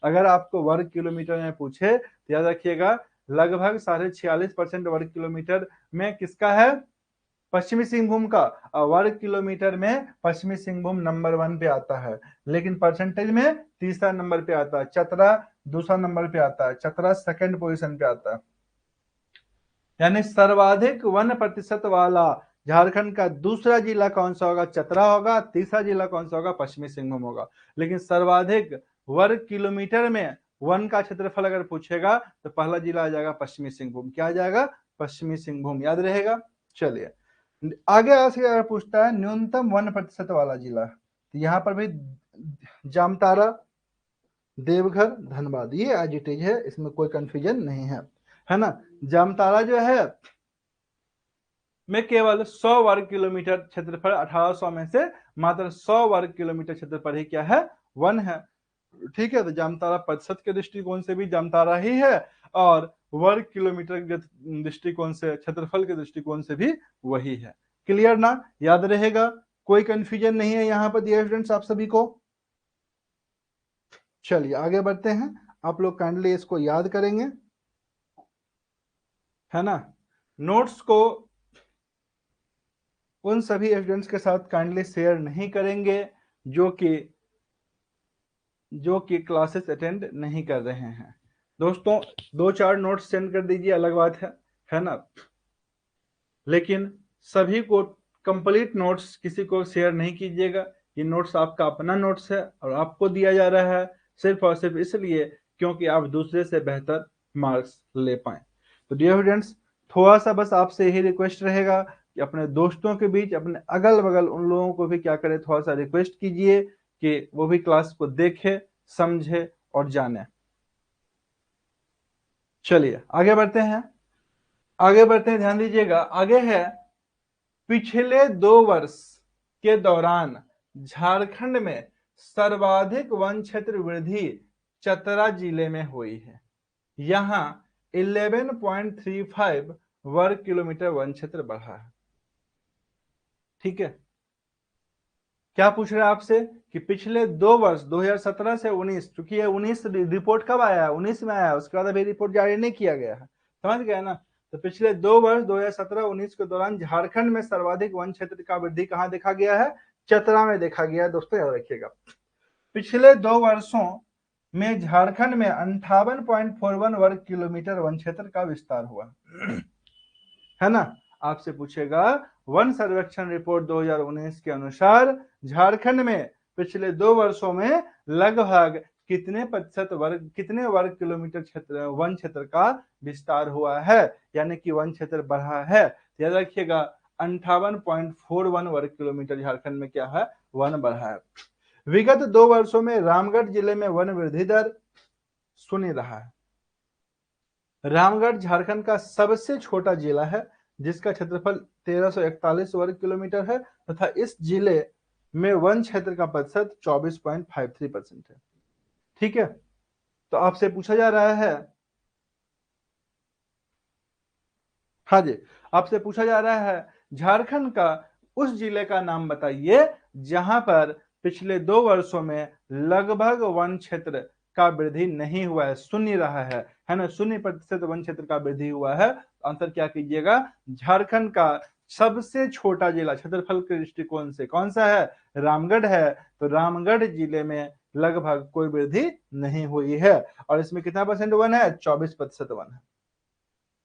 अगर आपको वर्ग किलोमीटर में पूछे तो याद रखिएगा लगभग 46.5% वर्ग किलोमीटर में किसका है, पश्चिमी सिंहभूम का। वर्ग किलोमीटर में पश्चिमी सिंहभूम नंबर 1 पे आता है, लेकिन परसेंटेज में तीसरा नंबर पे आता है। चतरा दूसरा नंबर पे आता है, चतरा सेकंड पोजीशन पे आता है। यानी सर्वाधिक वन प्रतिशत वाला झारखंड का दूसरा जिला कौन सा होगा, चतरा होगा। तीसरा जिला कौन सा होगा, पश्चिमी सिंहभूम होगा। लेकिन सर्वाधिक वर्ग किलोमीटर में वन का क्षेत्रफल अगर पूछेगा तो पहला जिला आ जाएगा पश्चिमी सिंहभूम। क्या आ जाएगा, पश्चिमी सिंहभूम, याद रहेगा। चलिए आगे से अगर पूछता है न्यूनतम वन प्रतिशत वाला जिला, तो यहाँ पर भी जामताड़ा, देवघर, धनबाद, ये एज इट इज है, इसमें कोई कंफ्यूजन नहीं है ना। जामताड़ा जो है में केवल 100 वर्ग किलोमीटर क्षेत्रफल, 1800 में से मात्र 100 वर्ग किलोमीटर क्षेत्रफल ही क्या है, वन है। ठीक है, तो जामताड़ा प्रतिशत के दृष्टिकोण से भी जामताड़ा ही है, और वर्ग किलोमीटर के दृष्टिकोण से, क्षेत्रफल के दृष्टिकोण से भी वही है। क्लियर ना, याद रहेगा, कोई कंफ्यूजन नहीं है यहाँ पर डियर स्टूडेंट्स आप सभी को। चलिए आगे बढ़ते हैं, आप लोग काइंडली इसको याद करेंगे, है ना। नोट्स को उन सभी स्टूडेंट्स के साथ काइंडली शेयर नहीं करेंगे जो कि क्लासेस अटेंड नहीं कर रहे हैं। दोस्तों 2-4 नोट्स सेंड कर दीजिए, अलग बात है ना, लेकिन सभी को कंप्लीट नोट्स किसी को शेयर नहीं कीजिएगा। ये नोट्स आपका अपना नोट्स है और आपको दिया जा रहा है सिर्फ और सिर्फ इसलिए क्योंकि आप दूसरे से बेहतर मार्क्स ले पाए। तो डियर स्टूडेंट्स, थोड़ा सा बस आपसे यही रिक्वेस्ट रहेगा कि अपने दोस्तों के बीच, अपने अगल बगल उन लोगों को भी क्या करें, थोड़ा सा रिक्वेस्ट कीजिए कि वो भी क्लास को देखे, समझे और जाने। चलिए आगे बढ़ते हैं, ध्यान दीजिएगा। आगे है, पिछले 2 वर्ष के दौरान झारखंड में सर्वाधिक वन क्षेत्र वृद्धि चतरा जिले में हुई है। यहां 11.35 वर्ग किलोमीटर वन क्षेत्र बढ़ा है। ठीक है, क्या पूछ रहे हैं आपसे कि पिछले 2 वर्ष 2017 से 19, चूंकि ये 19 रिपोर्ट कब आया है, 19 में आया है, उसके बाद अभी रिपोर्ट जारी नहीं किया गया है, समझ गए ना। तो पिछले 2 वर्ष 2017-19 के दौरान झारखंड में सर्वाधिक वन क्षेत्र का वृद्धि कहां देखा गया है, चतरा में देखा गया है। दोस्तों याद रखिएगा, पिछले 2 वर्षों में झारखंड में 58.41 वर्ग किलोमीटर वन क्षेत्र का विस्तार हुआ है ना। आपसे पूछेगा वन सर्वेक्षण रिपोर्ट 2019 के अनुसार झारखंड में पिछले 2 वर्षों में लगभग कितने वर्ग किलोमीटर क्षेत्र वन क्षेत्र का विस्तार हुआ है, यानी कि वन क्षेत्र बढ़ा है। याद रखिएगा 58.41 वर्ग किलोमीटर झारखंड में क्या है, वन बढ़ा है। विगत 2 वर्षों में रामगढ़ जिले में वन वृद्धि दर सुनी रहा है। रामगढ़ झारखंड का सबसे छोटा जिला है जिसका क्षेत्रफल 1341 वर्ग किलोमीटर है तथा इस जिले में वन क्षेत्र का प्रतिशत 24.53% है। ठीक है, तो आपसे पूछा जा रहा है, हाँ जी, आपसे पूछा जा रहा है झारखंड का उस जिले का नाम बताइए जहां पर पिछले 2 वर्षों में लगभग वन क्षेत्र का वृद्धि नहीं हुआ है, शून्य रहा है ना, 0% वन क्षेत्र का वृद्धि हुआ है। आंसर क्या कीजिएगा, झारखंड का सबसे छोटा जिला क्षेत्रफल के दृष्टिकोण से कौन सा है, रामगढ़ है। तो रामगढ़ जिले में लगभग कोई वृद्धि नहीं हुई है और इसमें कितना परसेंट वन है, 24% वन है।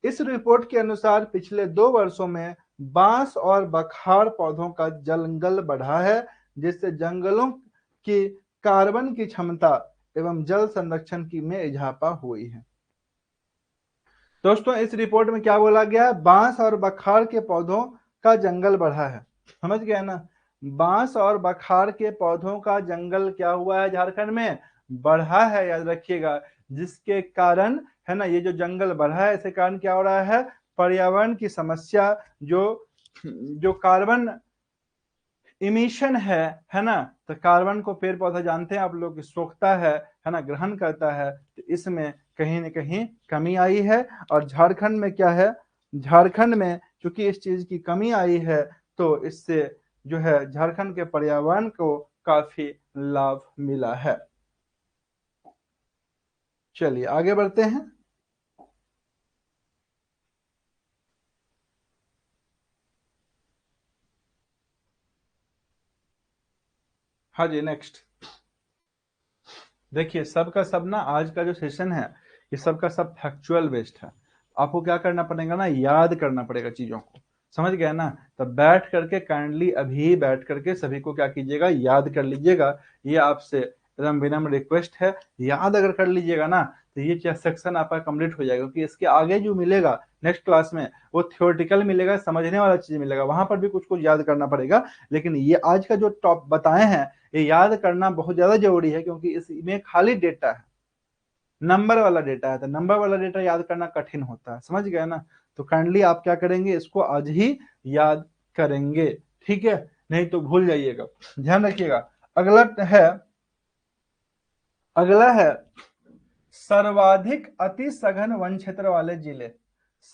इस रिपोर्ट के अनुसार पिछले 2 वर्षों में बांस और बखार पौधों का जंगल बढ़ा है जिससे जंगलों की कार्बन की क्षमता एवं जल संरक्षण की में इजाफा हुई है। दोस्तों इस रिपोर्ट में क्या बोला गया, बांस और बखार के पौधों का जंगल बढ़ा है, समझ गए ना। बांस और बखार के पौधों का जंगल क्या हुआ है, झारखंड में बढ़ा है, याद रखिएगा। जिसके कारण है ना, ये जो जंगल बढ़ा है इसके कारण क्या हो रहा है, पर्यावरण की समस्या, जो कार्बन इमिशन है ना, तो कार्बन को पेड़ पौधा जानते हैं आप लोग सोखता है ना, ग्रहण करता है, तो इसमें कहीं ना कहीं कमी आई है। और झारखंड में क्या है, झारखंड में चूंकि इस चीज की कमी आई है तो इससे जो है झारखंड के पर्यावरण को काफी लाभ मिला है। चलिए आगे बढ़ते हैं। हाँ जी, नेक्स्ट देखिए, सबका सब ना आज का जो सेशन है ये सबका सब फैक्चुअल बेस्ड है। आपको क्या करना पड़ेगा ना, याद करना पड़ेगा चीजों को, समझ गए ना। तो बैठ करके काइंडली अभी बैठ करके सभी को क्या कीजिएगा, याद कर लीजिएगा। ये आपसे एकदम विनम्र रिक्वेस्ट है, याद अगर कर लीजिएगा ना तो ये सेक्शन आपका कंप्लीट हो जाएगा, क्योंकि इसके आगे जो मिलेगा नेक्स्ट क्लास में वो थ्योरेटिकल मिलेगा, समझने वाला चीज मिलेगा, वहां पर भी कुछ कुछ याद करना पड़ेगा। लेकिन ये आज का जो टॉप बताए हैं ये याद करना बहुत ज्यादा जरूरी है, क्योंकि इसमें खाली डेटा है, नंबर वाला डेटा है, तो नंबर वाला डेटा याद करना कठिन होता है, समझ गए ना। तो काइंडली आप क्या करेंगे, इसको आज ही याद करेंगे, ठीक है, नहीं तो भूल जाइएगा, ध्यान रखिएगा। अगला है, अगला है सर्वाधिक अति सघन वन क्षेत्र वाले जिले।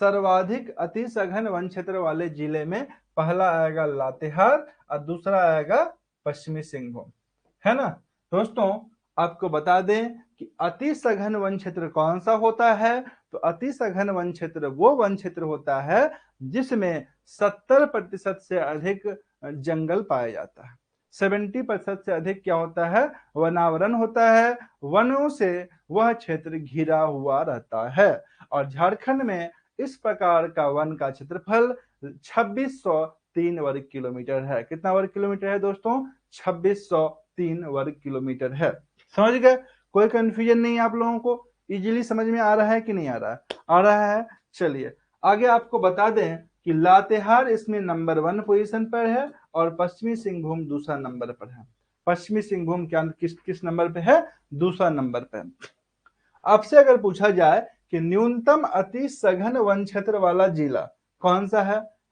सर्वाधिक अति सघन वन क्षेत्र वाले जिले में पहला आएगा लातेहार और दूसरा आएगा पश्चिमी सिंहभूम, है ना। दोस्तों आपको बता दें कि अति सघन वन क्षेत्र कौन सा होता है, तो अति सघन वन क्षेत्र वो वन क्षेत्र होता है जिसमें 70% से अधिक जंगल पाया जाता है। 70% से अधिक क्या होता है, वनावरण होता है, वनों से वह क्षेत्र घिरा हुआ रहता है। और झारखंड में इस प्रकार का वन का क्षेत्रफल 2603 वर्ग किलोमीटर है। कितना वर्ग किलोमीटर है दोस्तों, 2603 वर्ग किलोमीटर है। समझ गए? कोई कंफ्यूजन नहीं है आप लोगों को? इजीली समझ में आ रहा है कि नहीं आ रहा है? आ रहा है। चलिए आगे आपको बता दें कि लातेहार इसमें नंबर 1 पोजीशन पर है और पश्चिमी सिंहभूम दूसरा नंबर पर है। पश्चिमी सिंहभूम क्या किस किस नंबर पे है? दूसरा नंबर पे। आपसे अगर पूछा जाए कि न्यूनतम अति सघन वन क्षेत्र वाला जिला कौन सा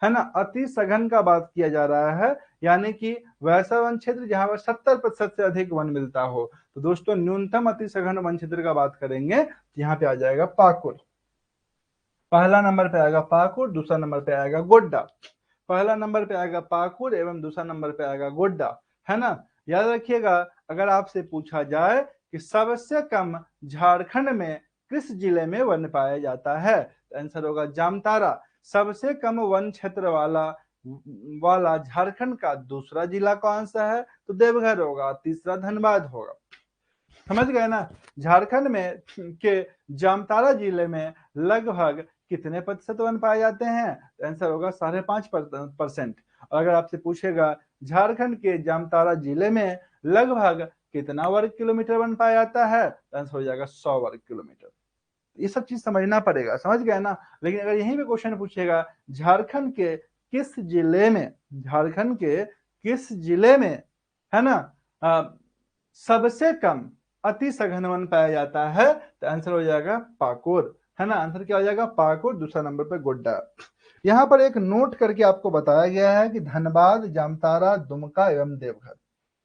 है ना? अति सघन का बात किया जा रहा है, यानी कि वैसा वन क्षेत्र जहां पर 70% से अधिक वन मिलता हो। तो दोस्तों न्यूनतम अति सघन वन क्षेत्र का बात करेंगे, यहाँ पे आ जाएगा पाकुड़। पहला नंबर पे आएगा पाकुड़, दूसरा नंबर पे आएगा गोड्डा। पहला नंबर पे आएगा पाकुड़ एवं दूसरा नंबर पे आएगा गोड्डा, है ना? याद रखिएगा, अगर आपसे पूछा जाए कि सबसे कम झारखंड में किस जिले में वन पाया जाता है, तो आंसर होगा जामतारा। सबसे कम वन क्षेत्र वाला झारखंड का दूसरा जिला कौन सा है? तो देवघर होगा। तीसरा धनबाद होगा। समझ गए ना? झारखंड में के जामताड़ा जिले में लगभग कितने प्रतिशत वन पाए जाते हैं? तो आंसर होगा 5.5%। अगर आपसे पूछेगा झारखंड के जामताड़ा जिले में लगभग कितना वर्ग किलोमीटर वन पाया जाता है, तो आंसर हो जाएगा 100 वर्ग किलोमीटर। ये सब चीज समझना पड़ेगा, समझ गए ना? लेकिन अगर यहीं पे क्वेश्चन पूछेगा झारखंड के किस जिले में, झारखंड के किस जिले में, है ना, सबसे कम अति सघन वन पाया जाता है, तो आंसर हो जाएगा पाकुड़, है ना? आंसर क्या हो जाएगा? पाकुड़। दूसरा नंबर पे गोड्डा। यहाँ पर एक नोट करके आपको बताया गया है कि धनबाद, जामताड़ा, दुमका एवं देवघर।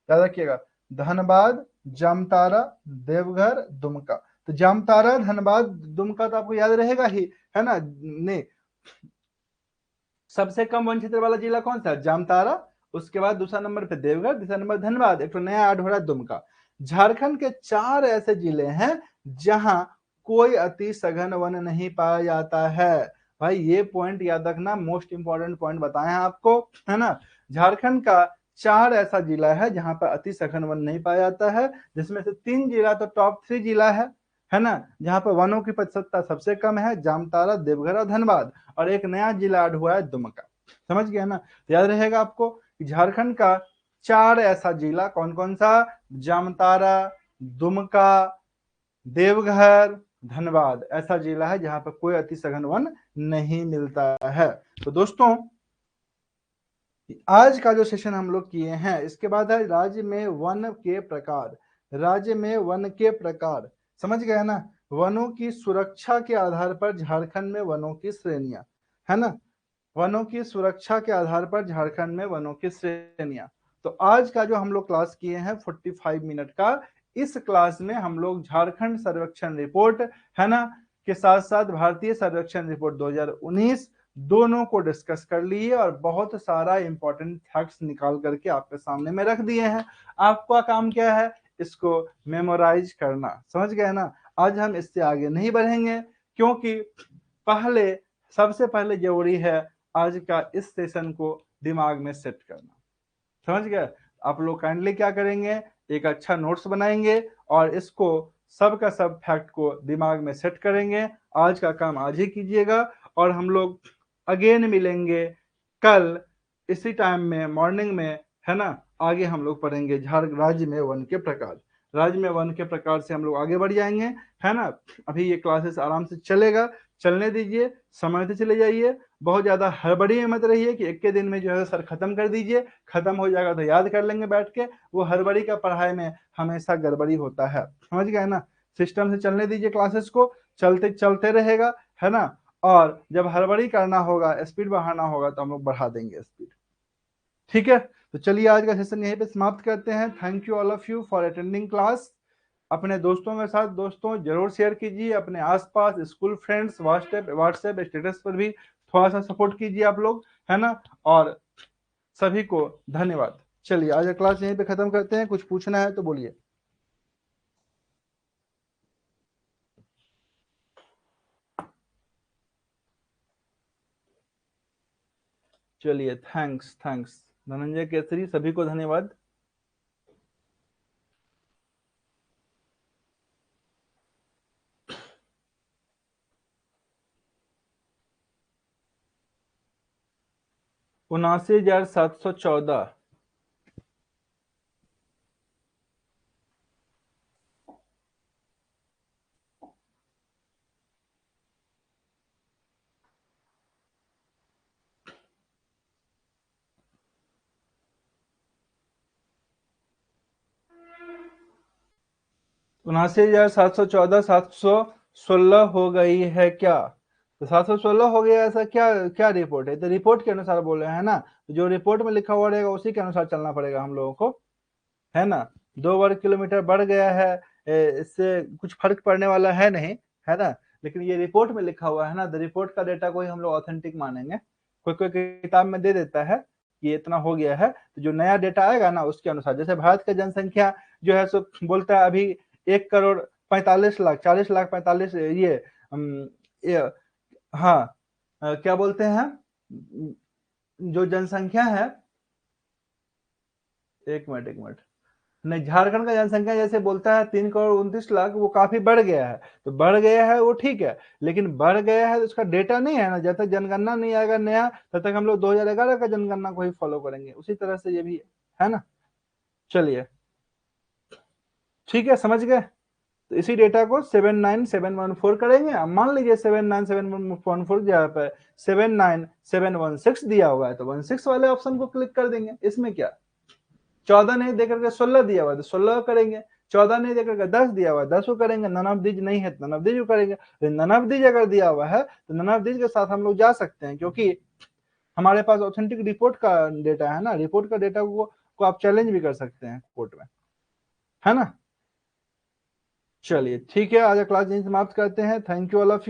याद रखिएगा, धनबाद, जामताड़ा, देवघर, दुमका। तो जामताड़ा, धनबाद, दुमका तो आपको याद रहेगा ही, है ना? नहीं, सबसे कम वन क्षेत्र वाला जिला कौन सा? जामताड़ा। उसके बाद दूसरा नंबर पे देवघर, तीसरा नंबर धनबाद, एक तो नया ऐड हो रहा है दुमका। झारखंड के 4 ऐसे जिले हैं जहां कोई अति सघन वन नहीं पाया जाता है। भाई ये पॉइंट याद रखना, मोस्ट इंपॉर्टेंट पॉइंट बताए हैं आपको, है ना? झारखंड का 4 ऐसा जिला है जहां पर अति सघन वन नहीं पाया जाता है, जिसमें से 3 जिला तो टॉप 3 जिला है ना, जहां पर वनों की प्रतिशतता सबसे कम है, जामताड़ा, देवघर और धनबाद। और एक नया जिला ऐड हुआ है दुमका। समझ गया ना? तो याद रहेगा आपको कि झारखंड का 4 ऐसा जिला कौन कौन सा? जामताड़ा, दुमका, देवघर, धनबाद ऐसा जिला है जहां पर कोई अति सघन वन नहीं मिलता है। तो दोस्तों आज का जो सेशन हम लोग किए हैं, इसके बाद है राज्य में वन के प्रकार। राज्य में वन के प्रकार, समझ गए ना? वनों की सुरक्षा के आधार पर झारखंड में वनों की श्रेणियां, है ना? वनों की सुरक्षा के आधार पर झारखंड में वनों की श्रेणियां। तो आज का जो हम लोग क्लास किए हैं 45 मिनट का, इस क्लास में हम लोग झारखंड सर्वेक्षण रिपोर्ट, है ना, के साथ साथ भारतीय सर्वेक्षण रिपोर्ट 2019 दोनों को डिस्कस कर लिए और बहुत सारा इंपॉर्टेंट फैक्ट्स निकाल करके आपके सामने में रख दिए हैं। आपका काम क्या है? इसको मेमोराइज करना। समझ गए ना? आज हम इससे आगे नहीं बढ़ेंगे, क्योंकि पहले सबसे पहले जरूरी है आज का इस सेशन को दिमाग में सेट करना। समझ गए? आप लोग काइंडली क्या करेंगे? एक अच्छा नोट्स बनाएंगे और इसको सब का सब फैक्ट को दिमाग में सेट करेंगे। आज का काम आज ही कीजिएगा और हम लोग अगेन मिलेंगे कल इसी टाइम में, मॉर्निंग में, है ना? आगे हम लोग पढ़ेंगे राज्य में वन के प्रकार। राज्य में वन के प्रकार से हम लोग आगे बढ़ जाएंगे, है ना? अभी ये क्लासेस आराम से चलेगा, चलने दीजिए, समय से चले जाइए। बहुत ज्यादा हड़बड़ी में मत रहिए कि एक के दिन में जो है सर खत्म कर दीजिए, खत्म हो जाएगा तो याद कर लेंगे बैठ के। वो हड़बड़ी का पढ़ाई में हमेशा गड़बड़ी होता है। समझ गए ना? सिस्टम से चलने दीजिए क्लासेस को, चलते चलते रहेगा, है ना? और जब हड़बड़ी करना होगा, स्पीड बढ़ाना होगा, तो हम लोग बढ़ा देंगे स्पीड। ठीक है? तो चलिए आज का सेशन यहीं पे समाप्त करते हैं। Thank you all of you for attending class. अपने दोस्तों के साथ दोस्तों जरूर शेयर कीजिए, अपने आसपास स्कूल फ्रेंड्स, व्हाट्सएप स्टेटस पर भी थोड़ा सा सपोर्ट कीजिए आप लोग, है ना? और सभी को धन्यवाद। चलिए आज का क्लास यहीं पे खत्म करते हैं। कुछ पूछना है तो बोलिए। चलिए, थैंक्स थैंक्स धनंजय केसरी, सभी को धन्यवाद। $79,714। 79,714 716 हो गई है क्या? तो 716 हो गया, ऐसा क्या क्या रिपोर्ट है? तो रिपोर्ट के अनुसार बोल रहे हैं ना, तो जो रिपोर्ट में लिखा हुआ रहेगा उसी के अनुसार चलना पड़ेगा हम लोगों को, है ना। 2 वर्ग किलोमीटर बढ़ गया है, इससे कुछ फर्क पड़ने वाला है नहीं, है ना। लेकिन ये रिपोर्ट में लिखा हुआ है ना, तो रिपोर्ट का डेटा को ही हम लोग ऑथेंटिक मानेंगे। कोई कोई किताब में दे देता है कि ये इतना हो गया है, तो जो नया डेटा आएगा ना उसके अनुसार, जैसे भारत की जनसंख्या जो है सो बोलता है अभी 1,45,00,000 40,00,000 45 ये हाँ, क्या बोलते हैं, जो जनसंख्या है, एक मिनट, नहीं, झारखंड का जनसंख्या जैसे बोलता है 3,29,00,000, वो काफी बढ़ गया है। तो बढ़ गया है वो ठीक है, लेकिन बढ़ गया है तो उसका डेटा नहीं है ना, जब तक जनगणना नहीं आएगा नया तब तक हम लोग 2011 का जनगणना को ही फॉलो करेंगे, उसी तरह से ये भी है ना। चलिए ठीक है, समझ गए। तो इसी डेटा को 79714 करेंगे। अब मान लीजिए 79714 जगह पर 79716 दिया हुआ है, तो 16 वाले ऑप्शन को क्लिक कर देंगे। इसमें क्या, 14 नहीं देकर के 16 दिया हुआ है तो 16 करेंगे, 14 नहीं देकर के 10 दिया हुआ है 10 को करेंगे, नन ऑफ दीज नहीं है तो नन ऑफ दीज को करेंगे। तो नन ऑफ दीज अगर दिया हुआ है तो नन ऑफ दीज के साथ हम लोग जा सकते हैं, क्योंकि हमारे पास ऑथेंटिक रिपोर्ट का डेटा है ना। रिपोर्ट का डेटा को आप चैलेंज भी कर सकते हैं कोर्ट में, है ना। चलिए ठीक है, आज क्लास यहीं समाप्त करते हैं। Thank you all of you.